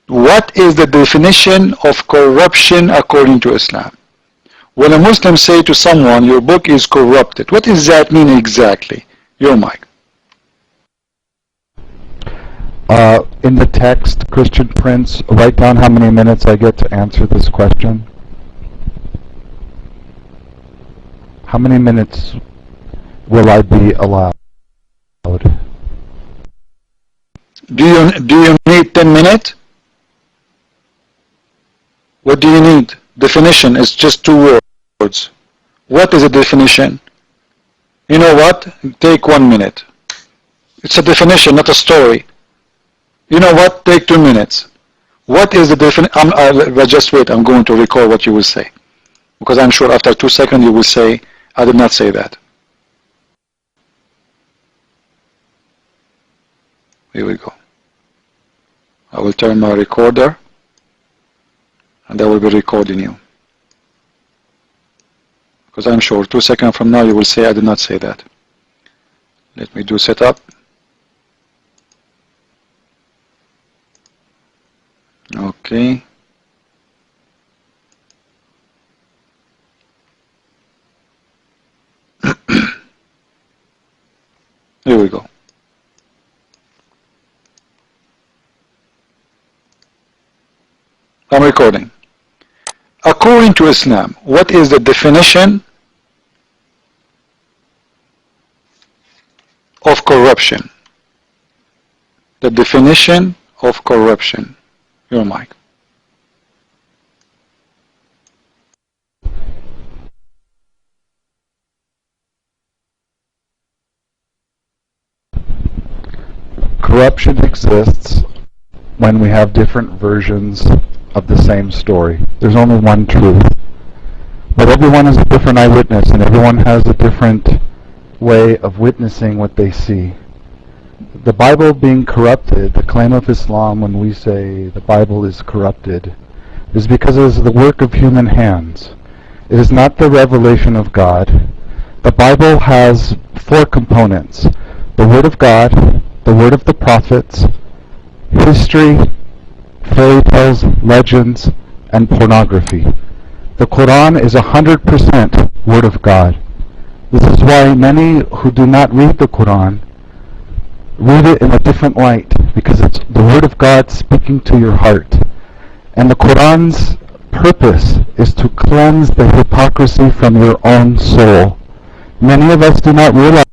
What is the definition of corruption according to Islam? When a Muslim say to someone, your book is corrupted, what does that mean exactly? Your mic. In the text, Christian Prince, write down how many minutes I get to answer this question. How many minutes will I be allowed? Do you need 10 minutes? What do you need? Definition is just 2 words. What is a definition? You know what? Take 1 minute. It's a definition, not a story. You know what? Take 2 minutes. What is the definition? Just wait, I'm going to recall what you will say. Because I'm sure after 2 seconds you will say, I did not say that. Here we go. I will turn my recorder and I will be recording you. Because I'm sure 2 seconds from now you will say, I did not say that. Let me do setup. Okay. Here we go. I'm recording. According to Islam, what is the definition of corruption? The definition of corruption. Your mic. Corruption exists when we have different versions of the same story. There's only one truth. But everyone is a different eyewitness, and everyone has a different way of witnessing what they see. The Bible being corrupted, the claim of Islam when we say the Bible is corrupted, is because it is the work of human hands. It is not the revelation of God. The Bible has 4 components: the Word of God, the Word of the prophets, history, fairy tales, legends, and pornography. The Qur'an is 100% Word of God. This is why many who do not read the Qur'an read it in a different light, because it's the Word of God speaking to your heart. And the Qur'an's purpose is to cleanse the hypocrisy from your own soul. Many of us do not realize.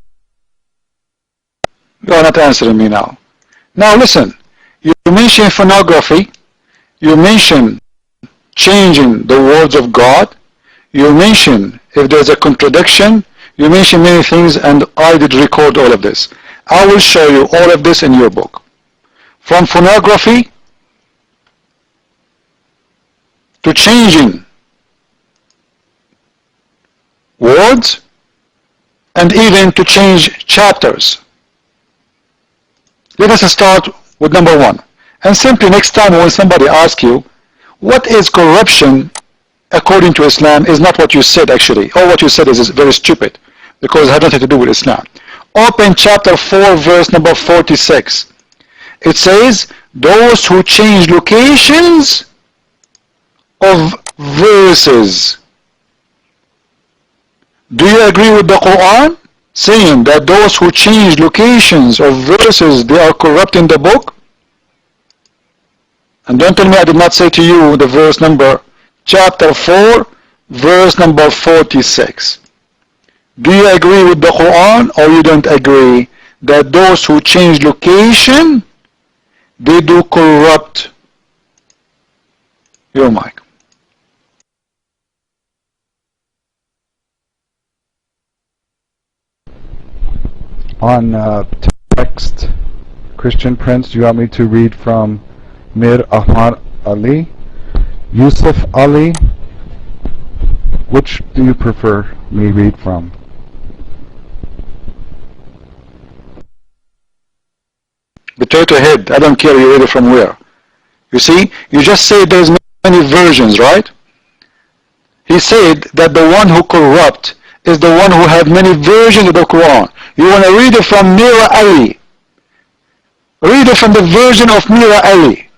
You are not answering me now. Now listen, you mention pornography, you mention changing the words of God, you mention if there's a contradiction, you mention many things, and I did record all of this. I will show you all of this in your book. From pornography to changing words and even to change chapters. Let us start with number 1. And simply next time when somebody asks you, what is corruption according to Islam, is not what you said actually. All what you said is very stupid because it has nothing to do with Islam. Open chapter 4 verse number 46. It says, those who change locations of verses. Do you agree with the Qur'an saying that those who change locations of verses, they are corrupting the book? And don't tell me I did not say to you the verse number, chapter 4 verse number 46. Do you agree with the Qur'an or you don't agree that those who change location, they do corrupt your mic? On text, Christian Prince, do you want me to read from Mir Ahmad Ali, Yusuf Ali? Which do you prefer me read from? Potato head, I don't care you read it from where. You see, you just say there's many versions, right? He said that the one who corrupt is the one who have many versions of the Quran. You want to read it from Mira Ali. Read it from the version of Mira Ali.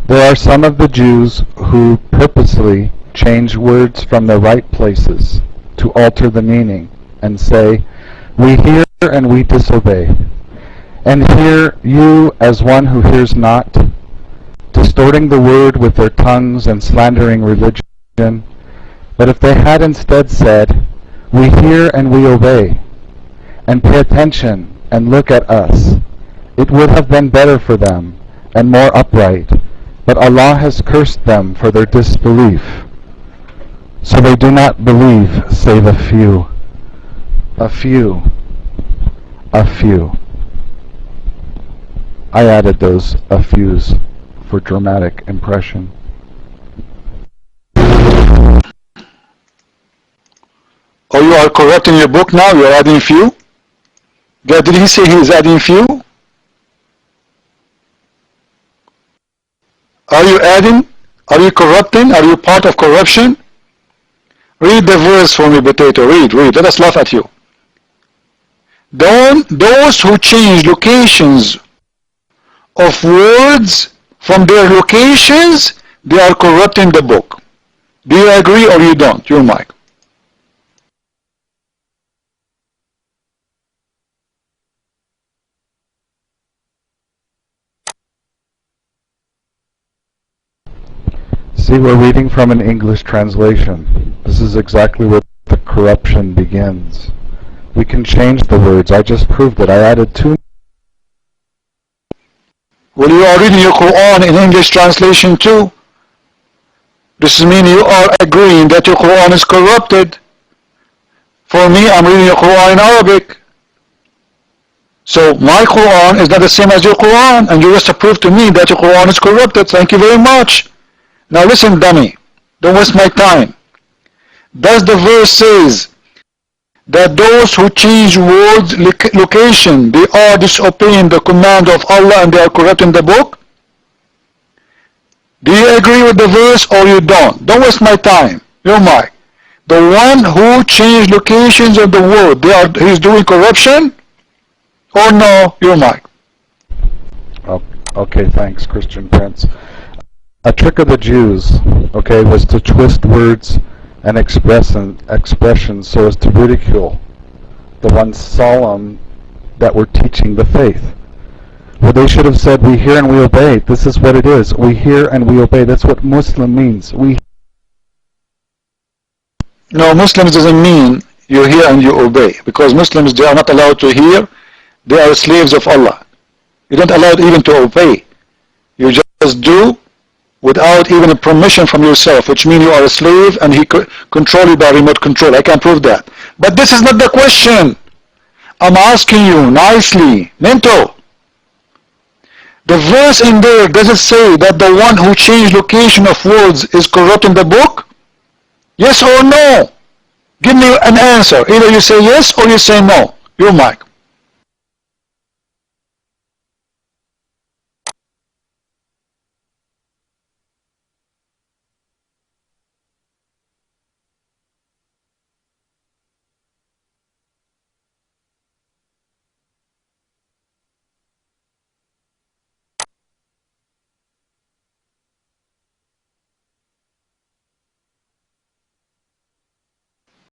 There are some of the Jews who purposely change words from their right places to alter the meaning and say, "We hear and we disobey." And hear you as one who hears not, distorting the word with their tongues and slandering religion. But if they had instead said, "We hear and we obey," and pay attention and look at us, it would have been better for them and more upright. But Allah has cursed them for their disbelief. So they do not believe save a few. A few. A few. I added those a fews for dramatic impression. Oh, you are correct in your book now? You are adding few? Did he say he is adding few? Are you adding? Are you corrupting? Are you part of corruption? Read the verse for me, Potato. Read. Let us laugh at you. Those who change locations of words from their locations, they are corrupting the book. Do you agree or you don't? Your mic. See, we're reading from an English translation. This is exactly where the corruption begins. We can change the words. I just proved it. I added two. Well, you are reading your Qur'an in English translation too. This means you are agreeing that your Qur'an is corrupted. For me, I'm reading your Qur'an in Arabic. So my Qur'an is not the same as your Qur'an, and you just prove to me that your Qur'an is corrupted. Thank you very much. Now listen, dummy. Don't waste my time. Does the verse says that those who change words location, they are disobeying the command of Allah and they are corrupting the book? Do you agree with the verse or you don't? Don't waste my time. Your mic. The one who changed locations of the word, he's doing corruption? Or no? Your mic. Oh, okay, thanks, Christian Prince. A trick of the Jews, okay, was to twist words and expressions so as to ridicule the ones solemn that were teaching the faith. Well, they should have said, "We hear and we obey." This is what it is. We hear and we obey. That's what Muslim means. No, Muslims doesn't mean you hear and you obey, because Muslims, they are not allowed to hear. They are slaves of Allah. You're not allowed even to obey. You just do without even a permission from yourself, which means you are a slave and he control you by remote control. I can prove that. But this is not the question. I'm asking you nicely, Minto. The verse in there, does it say that the one who changed location of words is corrupting the book? Yes or no? Give me an answer. Either you say yes or you say no. Your mic.